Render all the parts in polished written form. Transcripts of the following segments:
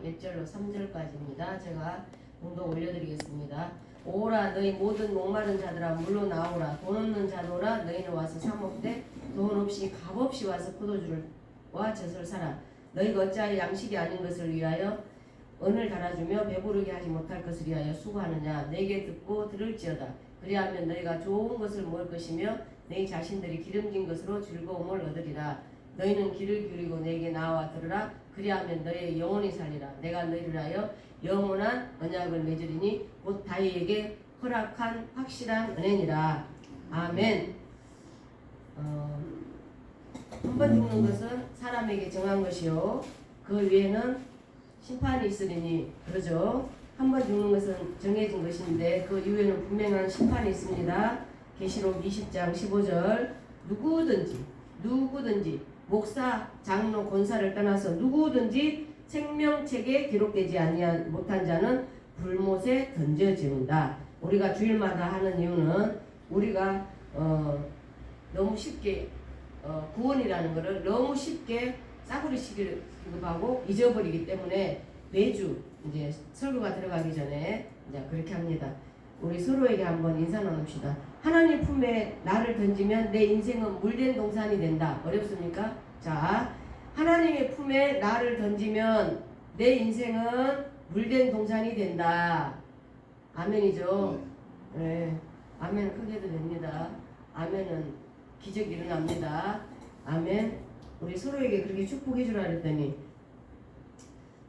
몇 절로 3절까지입니다. 제가 공독 올려드리겠습니다. 오라 너희 모든 목마른 자들아 물로 나오라. 돈 없는 자들아 너희는 와서 사 먹되 돈 없이 값 없이 와서 포도주와 젖을 사라. 너희가 어찌하여 양식이 아닌 것을 위하여 은을 달아주며 배부르게 하지 못할 것을 위하여 수고하느냐. 내게 듣고 들을지어다. 그리하면 너희가 좋은 것을 먹을 것이며 너희 자신들이 기름진 것으로 즐거움을 얻으리라. 너희는 귀를 기울이고 내게 나와 들으라. 그리하면 너희의 영혼이 살리라. 내가 너희를 하여 영원한 언약을 맺으리니 곧 다윗에게 허락한 확실한 은혜니라. 아멘. 한 번 죽는 것은 사람에게 정한 것이요 그 위에는 심판이 있으리니, 그러죠. 한 번 죽는 것은 정해진 것인데 그 이후에는 분명한 심판이 있습니다. 계시록 20장 15절 누구든지 목사, 장로, 권사를 떠나서 누구든지 생명책에 기록되지 못한 자는 불못에 던져지는다. 우리가 주일마다 하는 이유는 우리가 너무 쉽게 구원이라는 것을 너무 쉽게 싸구리 취급하고 잊어버리기 때문에 매주 이제 설교가 들어가기 전에 이제 그렇게 합니다. 우리 서로에게 한번 인사 나눕시다. 하나님 품에 나를 던지면 내 인생은 물된 동산이 된다. 어렵습니까? 자, 하나님의 품에 나를 던지면 내 인생은 물된 동산이 된다. 아멘이죠? 네. 아멘 크게 해도 됩니다. 아멘은 기적이 일어납니다. 아멘. 우리 서로에게 그렇게 축복해 주라 그랬더니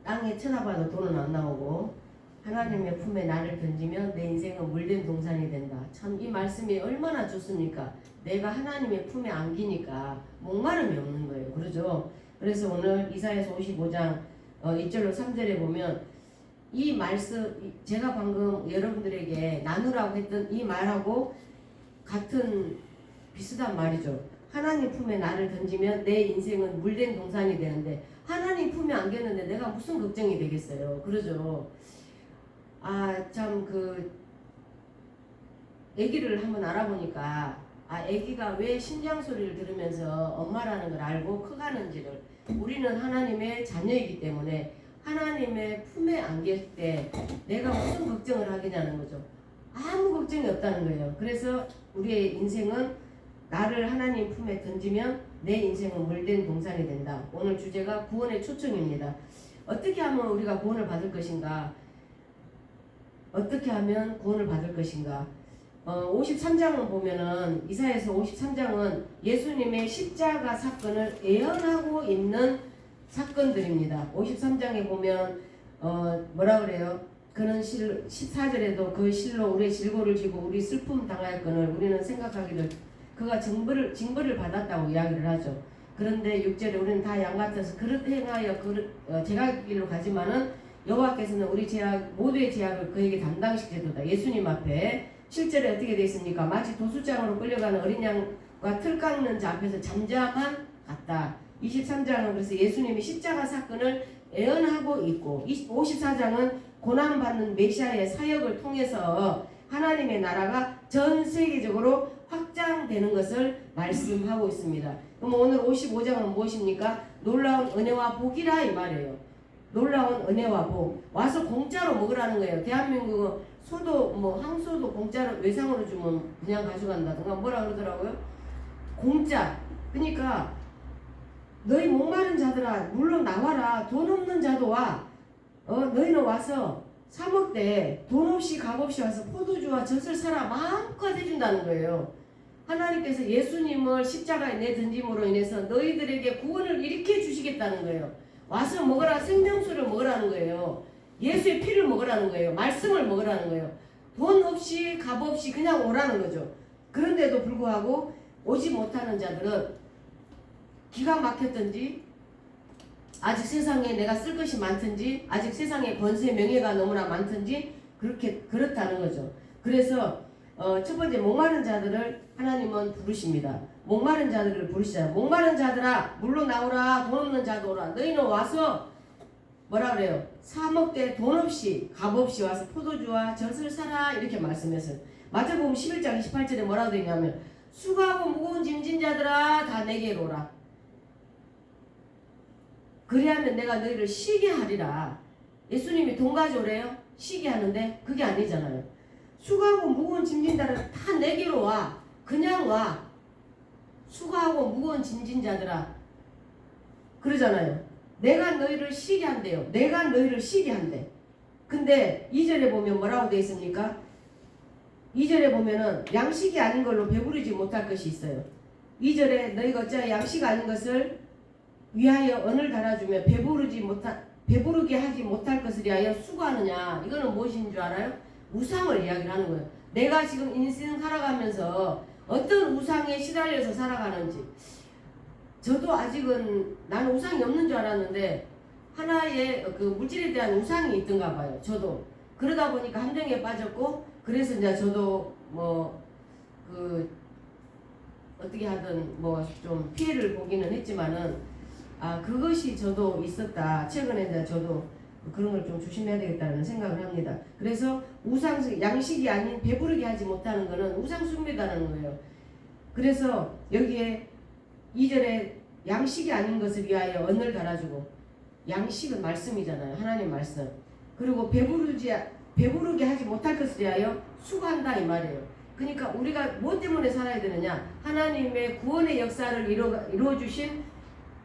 땅에 쳐다봐도 돈은 안 나오고 하나님의 품에 나를 던지면 내 인생은 물된 동산이 된다. 참 이 말씀이 얼마나 좋습니까? 내가 하나님의 품에 안기니까 목마름이 없는 거예요. 그러죠? 그래서 오늘 이사야서 55장 1절로 3절에 보면 이 말씀, 제가 방금 여러분들에게 나누라고 했던 이 말하고 같은 비슷한 말이죠. 하나님 품에 나를 던지면 내 인생은 물된 동산이 되는데 하나님 품에 안겼는데 내가 무슨 걱정이 되겠어요. 그러죠? 참 아기를 한번 알아보니까 아기가 왜 심장 소리를 들으면서 엄마라는 걸 알고 커가는지를, 우리는 하나님의 자녀이기 때문에 하나님의 품에 안길 때 내가 무슨 걱정을 하겠냐는 거죠. 아무 걱정이 없다는 거예요. 그래서 우리의 인생은 나를 하나님 품에 던지면 내 인생은 물된 동산이 된다. 오늘 주제가 구원의 초청입니다. 어떻게 하면 우리가 구원을 받을 것인가? 어떻게 하면 구원을 받을 것인가? 53장을 보면은, 이사야서 53장은 예수님의 십자가 사건을 예언하고 있는 사건들입니다. 53장에 보면 뭐라 그래요? 그는 14절에도 그 실로 우리의 질고를 지고 우리 슬픔 당하였거늘 우리는 생각하기를 그가 징벌을 받았다고 이야기를 하죠. 그런데 6절에 우리는 다 양같아서 그릇 행하여 제각길로 가지만은 여호와께서는 우리 모두의 죄악을 그에게 담당시키도다. 예수님 앞에 7절에 어떻게 되어 있습니까? 마치 도수장으로 끌려가는 어린 양과 틀 깎는 자 앞에서 잠잠한 같다. 23장은 그래서 예수님이 십자가 사건을 예언하고 있고, 54장은 고난받는 메시아의 사역을 통해서 하나님의 나라가 전 세계적으로 확장되는 것을 말씀하고 있습니다. 그럼 오늘 55장은 무엇입니까? 놀라운 은혜와 복이라 이 말이에요. 놀라운 은혜와 복. 와서 공짜로 먹으라는 거예요. 대한민국은 소도 항소도 공짜로 외상으로 주면 그냥 가져간다든가 뭐라 그러더라고요. 공짜. 그러니까 너희 목마른 자들아 물로 나와라. 돈 없는 자도 와. 너희는 와서 사 먹되 돈 없이 값 없이 와서 포도주와 젖을 사라. 마음껏 해준다는 거예요. 하나님께서 예수님을 십자가에 내던짐으로 인해서 너희들에게 구원을 일으켜 주시겠다는 거예요. 와서 먹어라. 생명수를 먹으라는 거예요. 예수의 피를 먹으라는 거예요. 말씀을 먹으라는 거예요. 돈 없이 값 없이 그냥 오라는 거죠. 그런데도 불구하고 오지 못하는 자들은 기가 막혔든지 아직 세상에 내가 쓸 것이 많든지 아직 세상에 권세 명예가 너무나 많든지 그렇다는 거죠. 그래서 첫 번째 목마른 자들을 하나님은 부르십니다. 목마른 자들을 부르시잖아요. 목마른 자들아 물로 나오라. 돈 없는 자도 오라. 너희는 와서 뭐라 그래요? 사 먹되 돈 없이 값 없이 와서 포도주와 젖을 사라. 이렇게 말씀했어요. 마태복음 11장 28절에 뭐라고 되어 있냐면 수고하고 무거운 짐진 자들아 다 내게로 오라. 그리하면 내가 너희를 쉬게 하리라. 예수님이 돈 가져오래요? 쉬게 하는데 그게 아니잖아요. 수고하고 무거운 짐진 자들아 다 내게로 와. 그냥 와. 수고하고 무거운 짐진 자들아 그러잖아요. 내가 너희를 쉬게 한대요. 내가 너희를 쉬게 한대. 근데 2절에 보면 뭐라고 되어 있습니까? 2절에 보면은 양식이 아닌 걸로 배부르지 못할 것이 있어요. 2절에 너희가 어찌하여 양식 아닌 것을 위하여 언을 달아주며 배부르게 하지 못할 것을 위하여 수고하느냐. 이거는 무엇인 줄 알아요? 우상을 이야기를 하는 거예요. 내가 지금 인생 살아가면서 어떤 우상에 시달려서 살아가는지. 저도 아직은 나는 우상이 없는 줄 알았는데 하나의 그 물질에 대한 우상이 있던가 봐요. 저도 그러다 보니까 함정에 빠졌고, 그래서 이제 저도 뭐 그 어떻게 하든 뭐 좀 피해를 보기는 했지만은 그것이 저도 있었다. 최근에 이제 저도 그런 걸 좀 조심해야 되겠다는 생각을 합니다. 그래서 우상 양식이 아닌 배부르게 하지 못하는 거는 우상 숭배다는 거예요. 그래서 여기에 2절에 양식이 아닌 것을 위하여 언을 달아주고, 양식은 말씀이잖아요. 하나님 말씀. 그리고 배부르게 하지 못할 것을 위하여 수고한다 이 말이에요. 그러니까 우리가 뭐 때문에 살아야 되느냐? 하나님의 구원의 역사를 이루어주신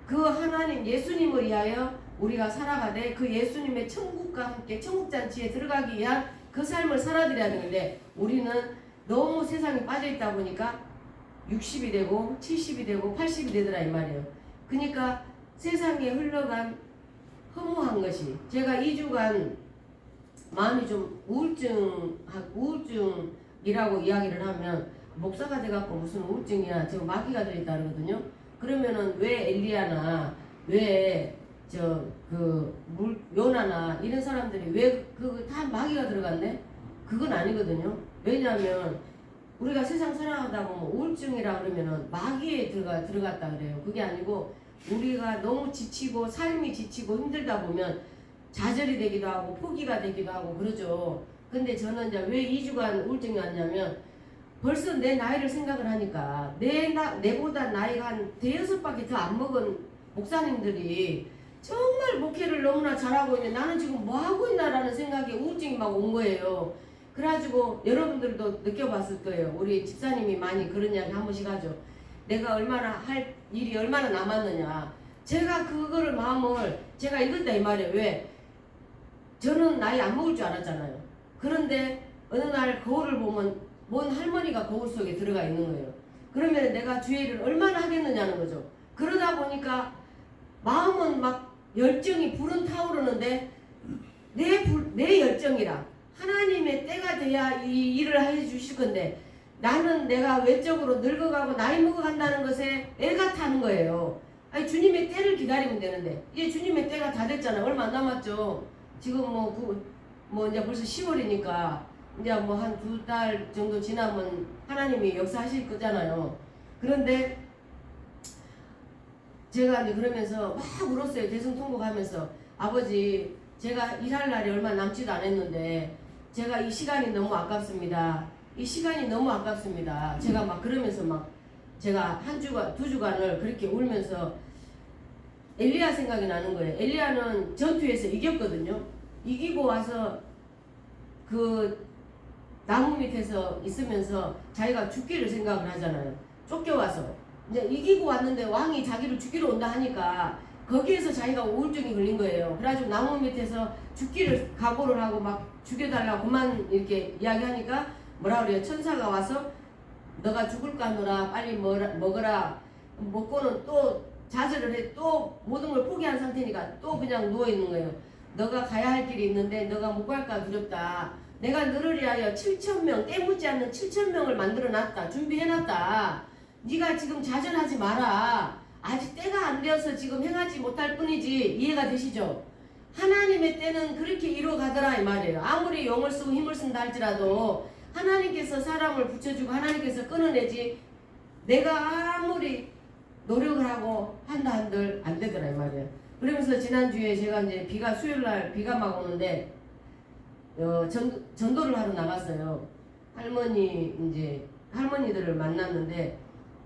그 하나님 예수님을 위하여 우리가 살아가되 그 예수님의 천국과 함께 천국잔치에 들어가기 위한 그 삶을 살아드려야 되는데, 우리는 너무 세상에 빠져있다 보니까 60이 되고 70이 되고 80이 되더라 이 말이에요. 그러니까 세상에 흘러간 허무한 것이, 제가 2주간 마음이 좀 우울증이라고 이야기를 하면, 목사가 돼갖고 무슨 우울증이야, 저 마귀가 들어있다 그러거든요. 그러면은 왜 엘리야나 왜 요나나 이런 사람들이 왜 다 마귀가 들어갔네? 그건 아니거든요. 왜냐하면 우리가 세상 살아가다 보면 우울증이라 그러면은 마귀에 들어갔다 그래요. 그게 아니고 우리가 너무 지치고 삶이 지치고 힘들다 보면 좌절이 되기도 하고 포기가 되기도 하고 그러죠. 근데 저는 이제 왜 2주간 우울증이 왔냐면, 벌써 내 나이를 생각을 하니까 내보다 나이가 한 대여섯밖에 더 안 먹은 목사님들이 정말 목회를 너무나 잘하고 있는데 나는 지금 뭐 하고 있나라는 생각에 우울증이 막 온 거예요. 그래가지고 여러분들도 느껴봤을 거예요. 우리 집사님이 많이 그런 이야기 한 번씩 하죠. 내가 얼마나 할 일이 얼마나 남았느냐. 제가 그거를 마음을 제가 읽었다 이 말이에요. 왜? 저는 나이 안 먹을 줄 알았잖아요. 그런데 어느 날 거울을 보면 뭔 할머니가 거울 속에 들어가 있는 거예요. 그러면 내가 주의 일을 얼마나 하겠느냐는 거죠. 그러다 보니까 마음은 막 열정이 불은 타오르는데 내 열정이라 하나님의 때가 돼야 이 일을 해주실 건데, 나는 내가 외적으로 늙어가고 나이 먹어간다는 것에 애가 타는 거예요. 아니 주님의 때를 기다리면 되는데 이제 주님의 때가 다 됐잖아요. 얼마 안 남았죠. 지금 뭐 이제 벌써 10월이니까 이제 뭐 한 2달 정도 지나면 하나님이 역사하실 거잖아요. 그런데 제가 이제 그러면서 막 울었어요. 대성통곡하면서, 아버지 제가 일할 날이 얼마 남지도 않았는데 제가 이 시간이 너무 아깝습니다. 이 시간이 너무 아깝습니다. 제가 막 그러면서 막 제가 한 주간 2주간을 그렇게 울면서 엘리야 생각이 나는 거예요. 엘리야는 전투에서 이겼거든요. 이기고 와서 그 나무 밑에서 있으면서 자기가 죽기를 생각을 하잖아요. 쫓겨와서 이제 이기고 왔는데 왕이 자기를 죽이러 온다 하니까 거기에서 자기가 우울증이 걸린 거예요. 그래가지고 나무 밑에서 죽기를 각오를 하고 막 죽여달라고 그만 이렇게 이야기하니까 뭐라 그래요? 천사가 와서 너가 죽을까 하노라, 빨리 먹어라. 먹고는 또 좌절을 해. 또 모든 걸 포기한 상태니까 또 그냥 누워있는 거예요. 너가 가야 할 길이 있는데 너가 못 갈까 두렵다. 내가 너를 위하여 7,000명, 때묻지 않는 7,000명을 만들어놨다. 준비해놨다. 네가 지금 좌절하지 마라. 아직 때가 안 되어서 지금 행하지 못할 뿐이지. 이해가 되시죠? 하나님의 때는 그렇게 이루어가더라 이 말이에요. 아무리 용을 쓰고 힘을 쓴다 할지라도 하나님께서 사람을 붙여주고 하나님께서 끊어내지, 내가 아무리 노력을 하고 한다 한들 안 되더라 이 말이에요. 그러면서 지난주에 제가 이제 수요일날 비가 막 오는데 전도를 하러 나갔어요. 할머니들을 만났는데,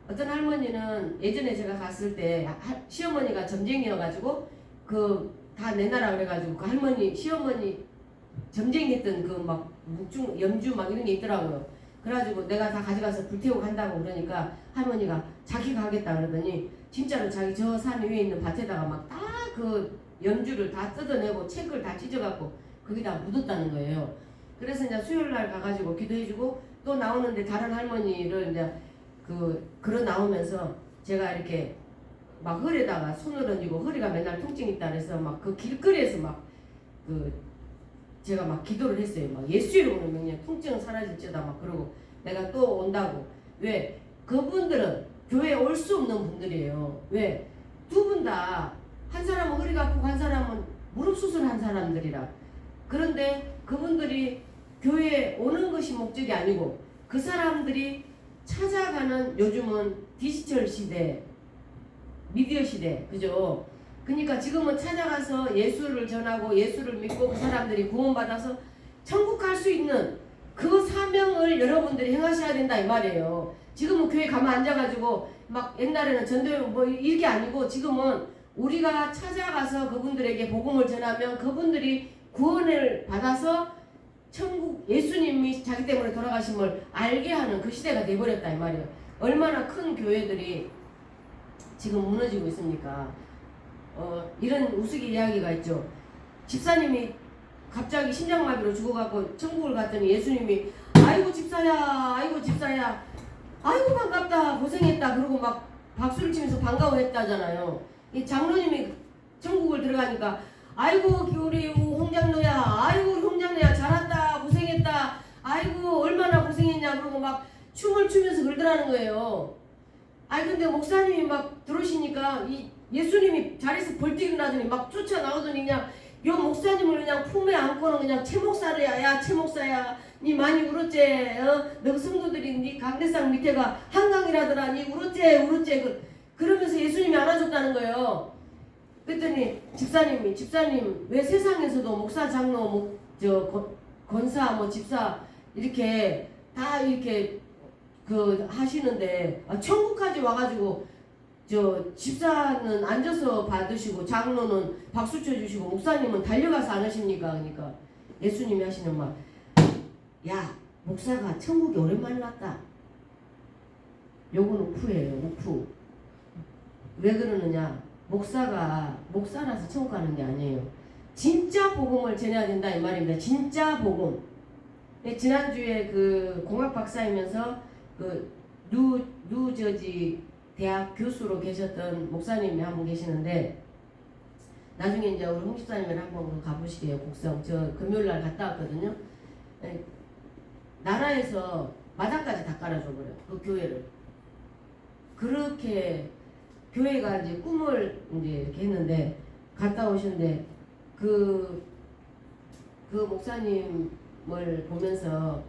어떤 할머니는 예전에 제가 갔을 때 시어머니가 점쟁이여가지고 그 다 내놔라 그래가지고 그 할머니 시어머니 점쟁이했던 그 막 묵중 염주 막 이런 게 있더라고요. 그래가지고 내가 다 가져가서 불태우고 간다고 그러니까 할머니가 자기가 하겠다 그러더니 진짜로 자기 저 산 위에 있는 밭에다가 막 다 그 염주를 다 뜯어내고 책을 다 찢어갖고 거기다 묻었다는 거예요. 그래서 이제 수요일 날 가가지고 기도해주고 또 나오는데 다른 할머니를 이제 걸어 나오면서 제가 이렇게 막 허리에다가 손을 얹고 허리가 맨날 통증이 있다 그래서 막 그 길거리에서 막 제가 막 기도를 했어요. 막 예수 이름으로 명령 통증은 사라질지어다 막 그러고 내가 또 온다고. 왜? 그분들은 교회에 올 수 없는 분들이에요. 왜? 두 분 다 한 사람은 허리가 아프고 한 사람은 무릎 수술한 사람들이라. 그런데 그분들이 교회에 오는 것이 목적이 아니고 그 사람들이 찾아가는 요즘은 디지털 시대, 미디어 시대, 그죠? 그러니까 지금은 찾아가서 예수를 전하고 예수를 믿고 그 사람들이 구원받아서 천국 갈 수 있는 그 사명을 여러분들이 행하셔야 된다 이 말이에요. 지금은 교회 가만 앉아가지고 막 옛날에는 전도회 뭐 이게 아니고 지금은 우리가 찾아가서 그분들에게 복음을 전하면 그분들이 구원을 받아서 천국 예수님이 자기 때문에 돌아가심을 알게 하는 그 시대가 돼버렸다 이 말이에요. 얼마나 큰 교회들이 지금 무너지고 있습니까? 이런 우스갯 이야기가 있죠. 집사님이 갑자기 심장마비로 죽어갖고 천국을 갔더니 예수님이 아이고 집사야 아이고 집사야 아이고 반갑다 고생했다 그러고 막 박수를 치면서 반가워했다잖아요. 이 장로님이 천국을 들어가니까 아이고 우리 홍장로야 아이고 홍장로야 잘한다 고생했다 아이고 얼마나 고생했냐 그러고 막 춤을 추면서 그러더라는 거예요. 아니 근데 목사님이 막 들어오시니까 이 예수님이 자리에서 벌떡 일어나더니 막 쫓아나오더니 그냥 요 목사님을 그냥 품에 안고는 그냥 최 목사야 야 최 목사야 니 많이 울었지 너 성도들이 니 강대상 밑에가 한강이라더라 니 울었지 그러면서 예수님이 안아줬다는 거예요. 그랬더니 집사님 왜 세상에서도 목사 장로 권사 뭐 집사 이렇게 다 이렇게 하시는데 천국까지 와가지고 집사는 앉아서 받으시고 장로는 박수 쳐주시고 목사님은 달려가서 안 하십니까? 그러니까 예수님이 하시는 말, 야 목사가 천국에 오랜만에 왔다. 요건 우프예요. 우프. 왜 그러느냐? 목사라서 천국 가는 게 아니에요. 진짜 복음을 전해야 된다 이 말입니다. 진짜 복음. 지난주에 공학 박사이면서 뉴저지 대학 교수로 계셨던 목사님이 한 분 계시는데 나중에 이제 우리 홍 집사님을 한번 가보시게요. 곡성 저 금요일날 갔다 왔거든요. 나라에서 마당까지 다 깔아줘 버려 그 교회를. 그렇게 교회가 이제 꿈을 이제 이렇게 했는데 갔다 오셨는데 그 목사님을 보면서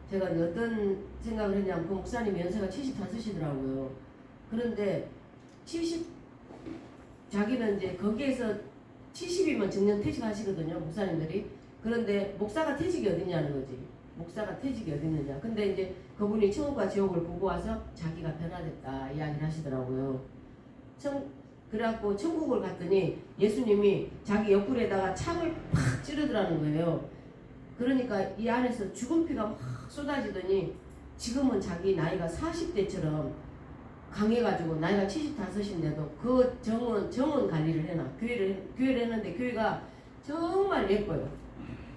제가 어떤 생각을 했냐면 그 목사님 연세가 75이더라고요. 그런데 자기는 이제 거기에서 70이면 정년 퇴직하시거든요 목사님들이. 그런데 목사가 퇴직이 어딨냐는 거지. 목사가 퇴직이 어딨느냐. 근데 이제 그분이 천국과 지옥을 보고 와서 자기가 변화됐다 이야기를 하시더라고요. 그래갖고 천국을 갔더니 예수님이 자기 옆구리에다가 창을 팍 찌르더라는 거예요. 그러니까 이 안에서 죽은 피가 막 쏟아지더니 지금은 자기 나이가 40대처럼 강해가지고 나이가 75인데도 그 정원 관리를 해놔. 교회를 했는데 교회가 정말 예뻐요.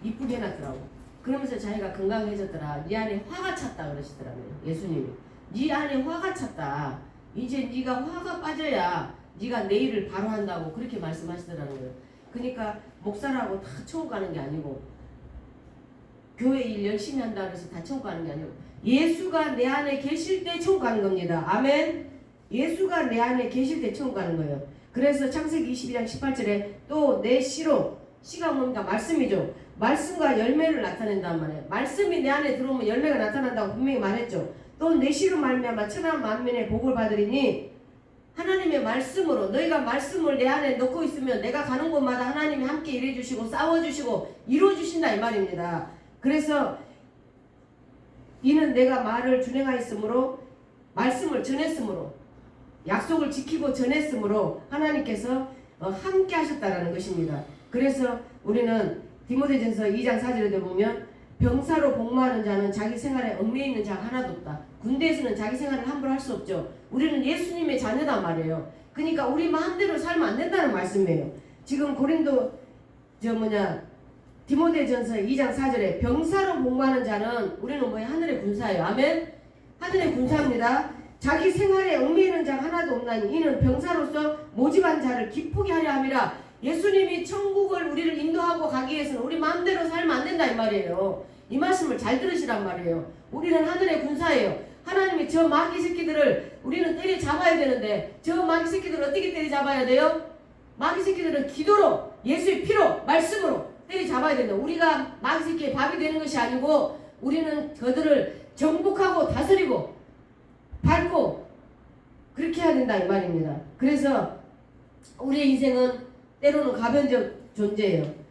이쁘게 해놨더라고. 그러면서 자기가 건강해졌더라. 네 안에 화가 찼다 그러시더라고요. 예수님이. 네 안에 화가 찼다. 이제 네가 화가 빠져야 네가 내일을 바로 한다고 그렇게 말씀하시더라는 거예요. 그러니까 목사라고 다 천국 가는 게 아니고 교회 일 열심히 한다 그래서 다 천국 가는 게 아니고 예수가 내 안에 계실 때 천국 가는 겁니다. 아멘. 예수가 내 안에 계실 때 천국 가는 거예요. 그래서 창세기 22장 18절에 또 내 씨로 씨가 뭡니까? 말씀이죠. 말씀과 열매를 나타낸단 말이에요. 말씀이 내 안에 들어오면 열매가 나타난다고 분명히 말했죠. 또 내 씨로 말미암아 천하 만민의 복을 받으리니 하나님의 말씀으로 너희가 말씀을 내 안에 넣고 있으면 내가 가는 곳마다 하나님이 함께 일해주시고 싸워주시고 이루어주신다 이 말입니다. 그래서 이는 내가 말을 준행하였으므로 말씀을 전했으므로 약속을 지키고 전했으므로 하나님께서 함께 하셨다라는 것입니다. 그래서 우리는 디모데전서 2장 4절에 보면 병사로 복무하는 자는 자기 생활에 얽매여 있는 자가 하나도 없다. 군대에서는 자기 생활을 함부로 할 수 없죠. 우리는 예수님의 자녀단 말이에요. 그러니까 우리 마음대로 살면 안 된다는 말씀이에요. 지금 디모데전서 2장 4절에 병사로 복무하는 자는 우리는 하늘의 군사예요. 아멘. 하늘의 군사입니다. 자기 생활에 얽매이는 자가 하나도 없나니 이는 병사로서 모집한 자를 기쁘게 하려 함이라. 예수님이 천국을 우리를 인도하고 가기 위해서는 우리 마음대로 살면 안 된다 이 말이에요. 이 말씀을 잘 들으시란 말이에요. 우리는 하늘의 군사예요. 하나님이 저 마귀 새끼들을 우리는 때려 잡아야 되는데 저 마귀 새끼들을 어떻게 때려 잡아야 돼요? 마귀 새끼들은 기도로, 예수의 피로, 말씀으로 때려 잡아야 된다. 우리가 마귀 새끼의 밥이 되는 것이 아니고 우리는 저들을 정복하고 다스리고 밟고 그렇게 해야 된다 이 말입니다. 그래서 우리의 인생은 때로는 가변적 존재예요.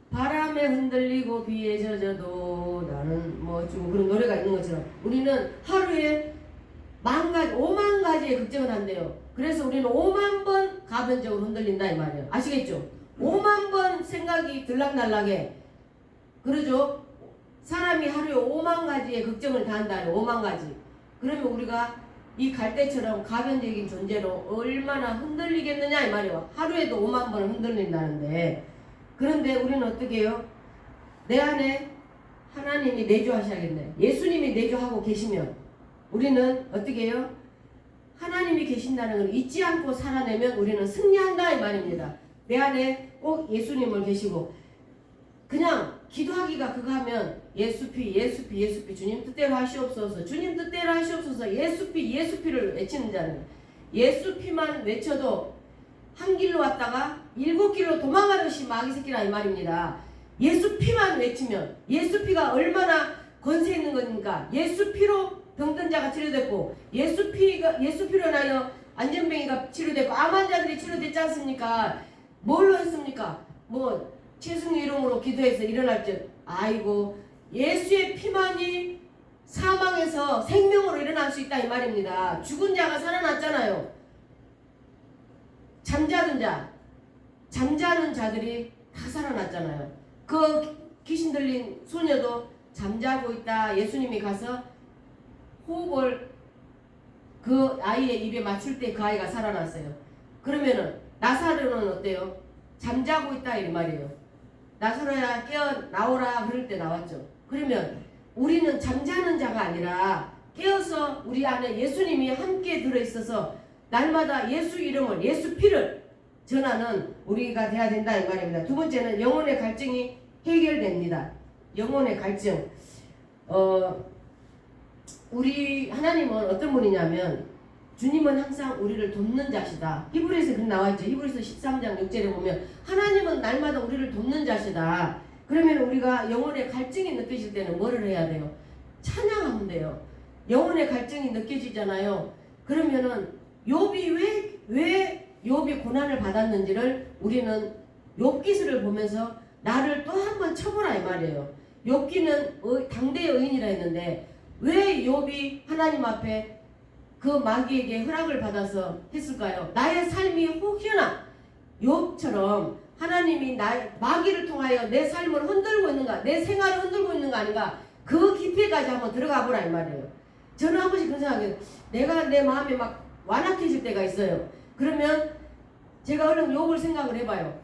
바람에 흔들리고 비에 젖어도 나는 좀 그런 노래가 있는 것처럼 우리는 하루에 5만 가지의 걱정을 한대요. 그래서 우리는 5만 번 가변적으로 흔들린다 이 말이에요. 아시겠죠? 5만 번 생각이 들락날락해. 그러죠? 사람이 하루에 5만 가지의 걱정을 다 한다는 5만 가지. 그러면 우리가 이 갈대처럼 가변적인 존재로 얼마나 흔들리겠느냐 이 말이에요. 하루에도 5만 번을 흔들린다는데 그런데 우리는 어떻게 해요? 내 안에 하나님이 내주하셔야겠네. 예수님이 내주하고 계시면 우리는 어떻게 해요? 하나님이 계신다는 걸 잊지 않고 살아내면 우리는 승리한다 이 말입니다. 내 안에 꼭 예수님을 계시고 그냥 기도하기가 그거 하면 예수피 주님 뜻대로 하시옵소서 주님 뜻대로 하시옵소서 예수피를 외치는 자는 예수피만 외쳐도 한 길로 왔다가 7길로 도망가듯이 마귀 새끼라 이 말입니다. 예수피만 외치면 예수피가 얼마나 권세 있는 겁니까? 예수피로 병든 자가 치료됐고 예수피로 인하여 안전병이가 치료됐고 암 환자들이 치료됐지 않습니까? 뭘로 했습니까? 최승희 이름으로 기도해서 일어날 줄 아이고 예수의 피만이 사망에서 생명으로 일어날 수 있다 이 말입니다. 죽은 자가 살아났잖아요. 잠자는 자들이 다 살아났잖아요. 그 귀신 들린 소녀도 잠자고 있다. 예수님이 가서 호흡을 그 아이의 입에 맞출 때 그 아이가 살아났어요. 그러면은 나사로는 어때요? 잠자고 있다 이 말이에요. 나사로야 깨어 나오라 그럴 때 나왔죠. 그러면 우리는 잠자는 자가 아니라 깨어서 우리 안에 예수님이 함께 들어있어서 날마다 예수 이름을 예수 피를 전하는 우리가 돼야 된다 이 말입니다. 두 번째는 영혼의 갈증이 해결됩니다. 영혼의 갈증. 우리 하나님은 어떤 분이냐면 주님은 항상 우리를 돕는 자시다. 히브리서에 그렇게 나와있죠. 히브리서 13장 6절에 보면 하나님은 날마다 우리를 돕는 자시다. 그러면 우리가 영혼의 갈증이 느껴질 때는 뭐를 해야 돼요? 찬양하면 돼요. 영혼의 갈증이 느껴지잖아요. 그러면은 욥이 왜 욥이 고난을 받았는지를 우리는 욥기서를 보면서 나를 또 한 번 쳐보라 이 말이에요. 욥기는 당대의 의인이라 했는데 왜 욥이 하나님 앞에 그 마귀에게 허락을 받아서 했을까요? 나의 삶이 혹여나 욥처럼 하나님이 마귀를 통하여 내 삶을 흔들고 있는가, 내 생활을 흔들고 있는가 아닌가, 그 깊이까지 한번 들어가 보라 이 말이에요. 저는 한 번씩 그런 생각해요. 내가 내 마음이 막 완악해질 때가 있어요. 그러면 제가 얼른 욥을 생각을 해봐요.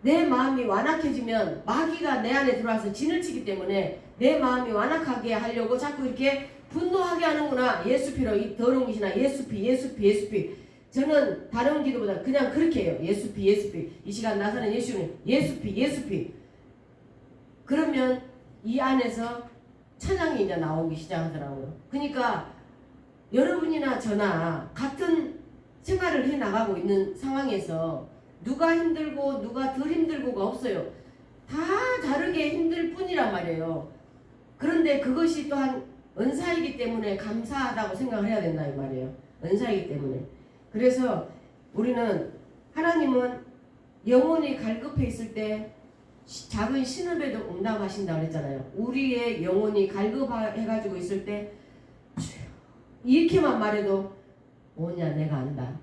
내 마음이 완악해지면 마귀가 내 안에 들어와서 진을 치기 때문에 내 마음이 완악하게 하려고 자꾸 이렇게 분노하게 하는구나. 예수피로 이 더러운 것이나 예수피. 저는 다른 기도보다 그냥 그렇게 해요. 예수피. 이 시간 나사는 예수님 예수피. 그러면 이 안에서 찬양이 이제 나오기 시작하더라고요. 그러니까 여러분이나 저나 같은 생활을 해 나가고 있는 상황에서 누가 힘들고 누가 덜 힘들고가 없어요. 다 다르게 힘들 뿐이란 말이에요. 그런데 그것이 또한 은사이기 때문에 감사하다고 생각을 해야 된다 이 말이에요. 은사이기 때문에. 그래서 우리는 하나님은 영혼이 갈급해 있을 때 작은 신음에도 응답하신다고 그랬잖아요. 우리의 영혼이 갈급해가지고 있을 때 이렇게만 말해도 오냐 내가 안다.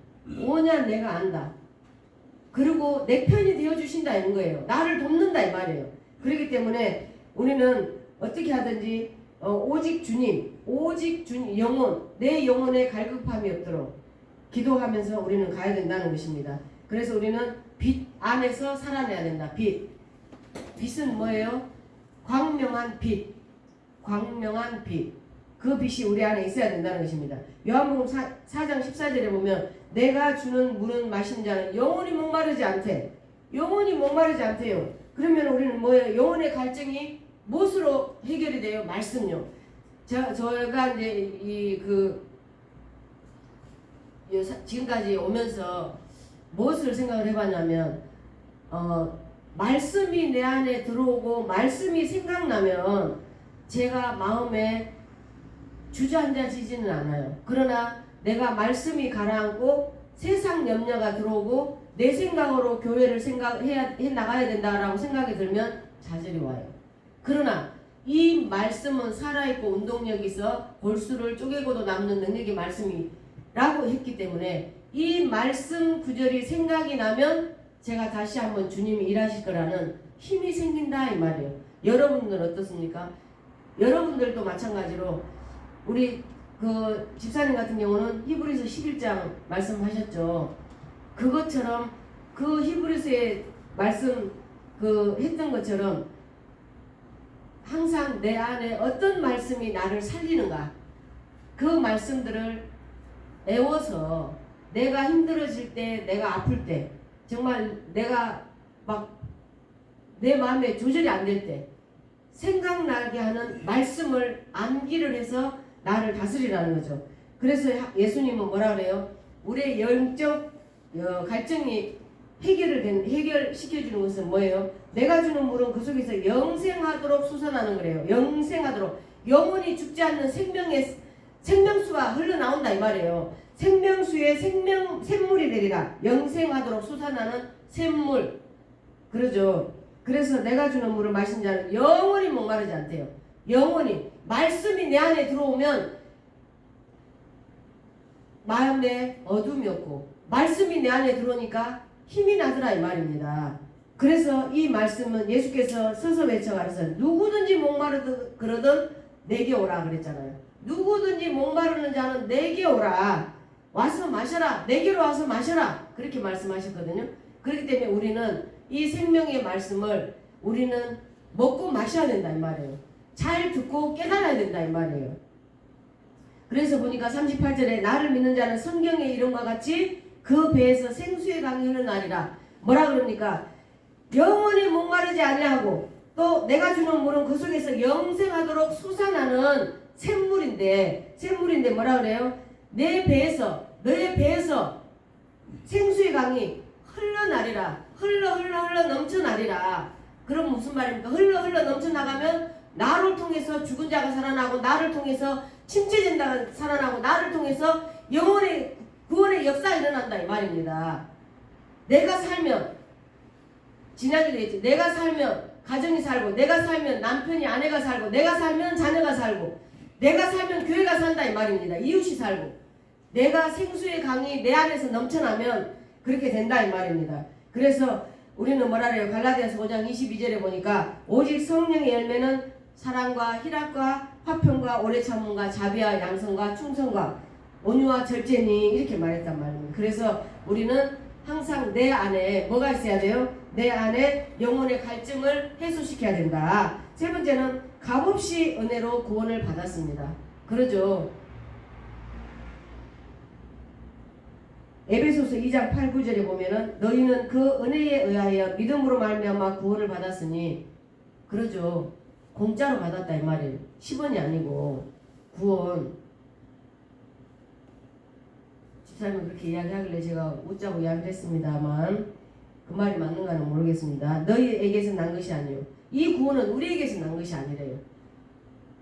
그리고 내 편이 되어주신다 이런 거예요. 나를 돕는다 이 말이에요. 그렇기 때문에 우리는 어떻게 하든지 오직 주님, 영혼, 내 영혼에 갈급함이 없도록 기도하면서 우리는 가야 된다는 것입니다. 그래서 우리는 빛 안에서 살아내야 된다. 빛은 뭐예요? 광명한 빛. 그 빛이 우리 안에 있어야 된다는 것입니다. 요한복음 4장 14절에 보면 내가 주는 물은 마시는 자는 영원히 목마르지 않대. 영원히 목마르지 않대요. 그러면 우리는 뭐예요? 영혼의 갈증이 무엇으로 해결이 돼요? 말씀요. 저가 이제 지금까지 오면서 무엇을 생각을 해봤냐면 말씀이 내 안에 들어오고 말씀이 생각나면 제가 마음에 주저앉아지지는 않아요. 그러나 내가 말씀이 가라앉고 세상 염려가 들어오고 내 생각으로 교회를 해 나가야 된다라고 생각이 들면 좌절이 와요. 그러나 이 말씀은 살아있고 운동력이 있어 골수를 쪼개고도 남는 능력의 말씀이라고 했기 때문에 이 말씀 구절이 생각이 나면 제가 다시 한번 주님이 일하실 거라는 힘이 생긴다 이 말이에요. 여러분들은 어떻습니까? 여러분들도 마찬가지로 우리 그 집사님 같은 경우는 히브리서 11장 말씀하셨죠. 그것처럼 그 히브리서의 말씀 했던 것처럼 항상 내 안에 어떤 말씀이 나를 살리는가 그 말씀들을 애워서 내가 힘들어질 때 내가 아플 때 정말 내가 막 내 마음에 조절이 안 될 때 생각나게 하는 말씀을 암기를 해서 나를 다스리라는 거죠. 그래서 예수님은 뭐라 그래요? 우리의 영적 갈증이 해결시켜주는 것은 뭐예요? 내가 주는 물은 그 속에서 영생하도록 솟아나는 거래요. 영생하도록. 영원히 죽지 않는 생명수가 흘러나온다 이 말이에요. 생명수에 샘물이 되리라. 영생하도록 솟아나는 샘물. 그러죠. 그래서 내가 주는 물을 마신 자는 영원히 목마르지 않대요. 영원히. 말씀이 내 안에 들어오면 마음에 어둠이 없고 말씀이 내 안에 들어오니까 힘이 나더라 이 말입니다. 그래서 이 말씀은 예수께서 서서 외쳐가면서 누구든지 목마르든 그러든 내게 오라 그랬잖아요. 누구든지 목마르는 자는 내게 오라. 와서 마셔라. 내게로 와서 마셔라. 그렇게 말씀하셨거든요. 그렇기 때문에 우리는 이 생명의 말씀을 우리는 먹고 마셔야 된다 이 말이에요. 잘 듣고 깨달아야 된다 이 말이에요. 그래서 보니까 38절에 나를 믿는 자는 성경의 이름과 같이 그 배에서 생수의 강이 흐르나리라. 뭐라 그럽니까? 영원히 목마르지 아니하고 또 내가 주는 물은 그 속에서 영생하도록 솟아나는 샘물인데 뭐라 그래요? 너의 배에서 생수의 강이 흘러나리라. 흘러 넘쳐나리라. 그럼 무슨 말입니까? 흘러 넘쳐나가면 나를 통해서 죽은 자가 살아나고 나를 통해서 침체된 자가 살아나고 나를 통해서 영혼의 구원의 역사가 일어난다 이 말입니다. 내가 살면 지난주에 얘기했지. 내가 살면 가정이 살고 내가 살면 남편이 아내가 살고 내가 살면 자녀가 살고 내가 살면 교회가 산다 이 말입니다. 이웃이 살고 내가 생수의 강이 내 안에서 넘쳐나면 그렇게 된다 이 말입니다. 그래서 우리는 뭐라 그래요? 갈라디아서 5장 22절에 보니까 오직 성령의 열매는 사랑과 희락과 화평과 오래 참음과 자비와 양성과 충성과 온유와 절제니 이렇게 말했단 말입니다. 그래서 우리는 항상 내 안에 뭐가 있어야 돼요? 내 안에 영혼의 갈증을 해소시켜야 된다. 세 번째는 값없이 은혜로 구원을 받았습니다. 그러죠. 에베소서 2장 8, 9절에 보면은 너희는 그 은혜에 의하여 믿음으로 말미암아 구원을 받았으니 그러죠. 공짜로 받았다 이 말이에요. 10원이 아니고 구원. 집사님은 그렇게 이야기하길래 제가 웃자고 이야기를 했습니다만 그 말이 맞는가는 모르겠습니다. 너희에게서 난 것이 아니요. 이 구원은 우리에게서 난 것이 아니래요.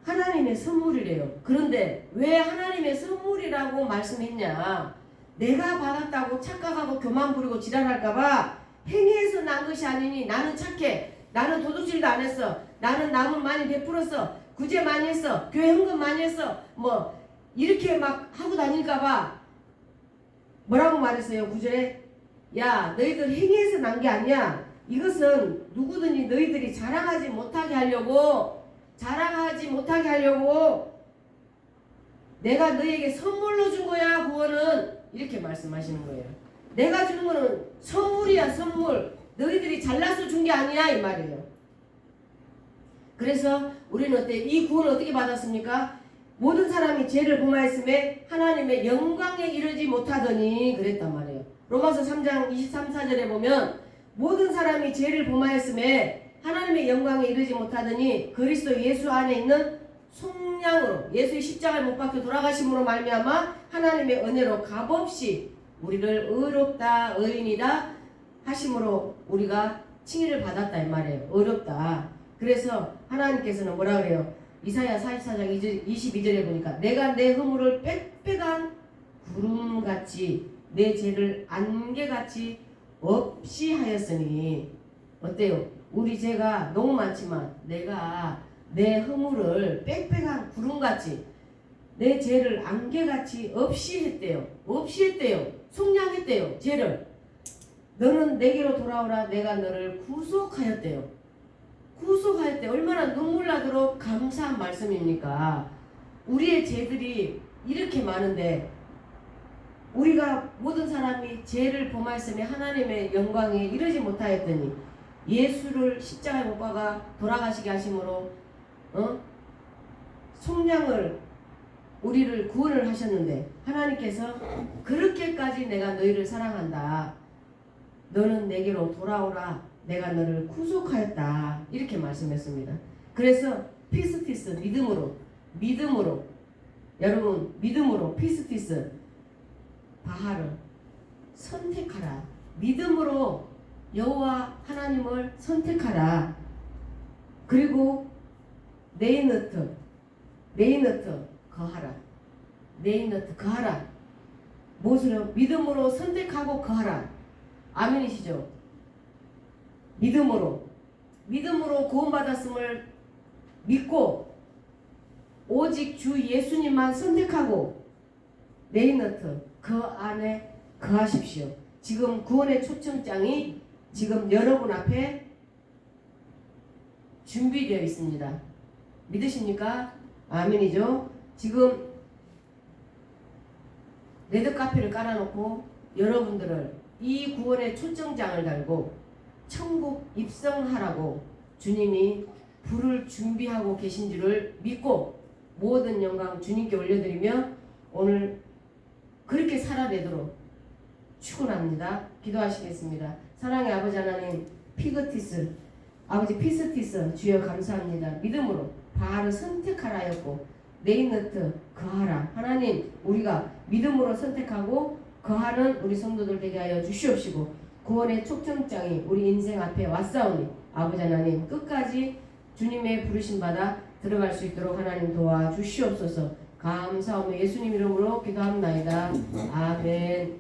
하나님의 선물이래요. 그런데 왜 하나님의 선물이라고 말씀했냐? 내가 받았다고 착각하고 교만 부리고 지랄할까봐 행위에서 난 것이 아니니 나는 착해. 나는 도둑질도 안 했어. 나는 남은 많이 베풀었어. 구제 많이 했어. 교회 헌금 많이 했어. 뭐 이렇게 막 하고 다닐까봐 뭐라고 말했어요? 9절에 야 너희들 행위에서 난 게 아니야. 이것은 누구든지 너희들이 자랑하지 못하게 하려고 내가 너희에게 선물로 준 거야. 구원은 이렇게 말씀하시는 거예요. 내가 주는 거는 선물이야. 선물. 너희들이 잘나서 준 게 아니야 이 말이에요. 그래서 우리는 어때? 이 구원을 어떻게 받았습니까? 모든 사람이 죄를 범하였음에 하나님의 영광에 이르지 못하더니 그랬단 말이에요. 로마서 3장 23, 4절에 보면 모든 사람이 죄를 범하였음에 하나님의 영광에 이르지 못하더니 그리스도 예수 안에 있는 속량으로 예수의 십자가에 못 박혀 돌아가심으로 말미암아 하나님의 은혜로 값없이 우리를 의롭다 의인이다 하심으로 우리가 칭의를 받았다 이 말이에요. 의롭다. 그래서 하나님께서는 뭐라 그래요? 이사야 44장 22절에 보니까 내가 내 허물을 빽빽한 구름같이 내 죄를 안개같이 없이 하였으니 어때요? 우리 죄가 너무 많지만 내가 내 허물을 빽빽한 구름같이 내 죄를 안개같이 없이 했대요. 속량했대요. 죄를. 너는 내게로 돌아오라. 내가 너를 구속하였대요. 얼마나 눈물 나도록 감사한 말씀입니까? 우리의 죄들이 이렇게 많은데 우리가 모든 사람이 죄를 범하였으며 하나님의 영광에 이르지 못하였더니 예수를 십자가에 못 박아 돌아가시게 하심으로 속량을 우리를 구원을 하셨는데 하나님께서 그렇게까지 내가 너희를 사랑한다. 너는 내게로 돌아오라. 내가 너를 구속하였다. 이렇게 말씀했습니다. 그래서 피스티스 믿음으로 여러분 믿음으로 피스티스 바하를 선택하라. 믿음으로 여호와 하나님을 선택하라. 그리고 네이너트 거하라. 무엇으로? 믿음으로 선택하고 거하라. 아멘이시죠? 믿음으로 구원받았음을 믿고 오직 주 예수님만 선택하고 네이너트 그 안에 거하십시오. 지금 구원의 초청장이 지금 여러분 앞에 준비되어 있습니다. 믿으십니까? 아멘이죠? 지금 레드카페를 깔아놓고 여러분들을 이 구원의 초청장을 달고 천국 입성하라고 주님이 불을 준비하고 계신 줄을 믿고 모든 영광 주님께 올려드리며 오늘 그렇게 살아내도록 축원합니다. 기도하시겠습니다. 사랑의 아버지 하나님, 피그티스 아버지 피스티스 주여 감사합니다. 믿음으로 바알을 선택하라 하였고 네이너트 거하라. 하나님 우리가 믿음으로 선택하고 거하는 우리 성도들 되게 하여 주시옵시고 구원의 촉청장이 우리 인생 앞에 왔사오니 아버지 하나님 끝까지 주님의 부르심 받아 들어갈 수 있도록 하나님 도와주시옵소서. 감사하며 예수님 이름으로 기도합나이다. 아멘.